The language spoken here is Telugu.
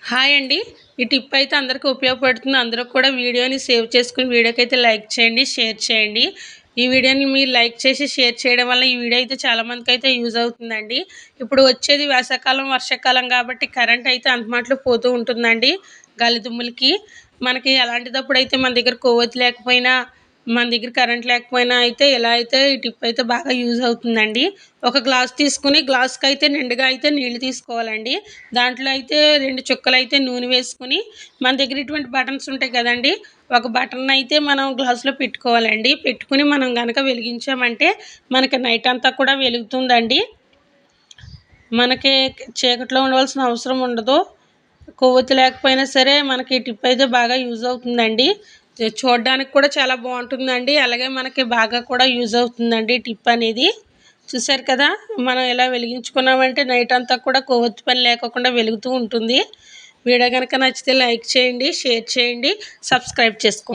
హాయ్ అండి. ఈ టిప్ అయితే అందరికీ ఉపయోగపడుతుంది. అందరూ కూడా వీడియోని సేవ్ చేసుకొని వీడియోకైతే లైక్ చేయండి, షేర్ చేయండి. ఈ వీడియోని మీరు లైక్ చేసి షేర్ చేయడం వల్ల ఈ వీడియో అయితే చాలా మందికైతే యూజ్ అవుతుందండి. ఇప్పుడు వచ్చేది వేసవికాలం, వర్షాకాలం కాబట్టి కరెంట్ అయితే అందుబాటులో పోతూ ఉంటుందండి గాలిదుమ్ములకి. మనకి అలాంటిదప్పుడైతే మన దగ్గర కొవ్వొత్తి లేకపోయినా, మన దగ్గర కరెంట్ లేకపోయినా అయితే ఇలా అయితే ఈ టిప్ అయితే బాగా యూజ్ అవుతుందండి. ఒక గ్లాస్ తీసుకొని గ్లాస్‌కైతే నిండుగా అయితే నీళ్లు తీసుకోవాలండి. దాంట్లో అయితే 2 చుక్కలైతే నూనె వేసుకొని, మన దగ్గర ఇటువంటి బటన్స్ ఉంటాయి కదండీ! ఒక బటన్ అయితే మనం గ్లాస్‌లో పెట్టుకోవాలండి. పెట్టుకొని మనం గనక వెలిగించామంటే మనకి నైట్ అంతా కూడా వెలుగుతుందండి. మనకి చీకట్లో ఉండవలసిన అవసరం ఉండదు. కొవ్వొత్తి లేకపోయినా సరే మనకి ఈ టిప్ అయితే బాగా యూజ్ అవుతుందండి. చూడడానికి కూడా చాలా బావుంటుందండి. అలాగే మనకి బాగా కూడా యూజ్ అవుతుందండి ఈ టిప్ అనేది. చూసారు కదా! మనం ఇలా వెలిగించుకున్నామంటే నైట్ అంతా కూడా కొవ్వొత్తి పని లేకోకుండా వెలుగుతూ ఉంటుంది. వీడియో గనక నచ్చితే లైక్ చేయండి, షేర్ చేయండి, సబ్స్క్రైబ్ చేసుకోండి.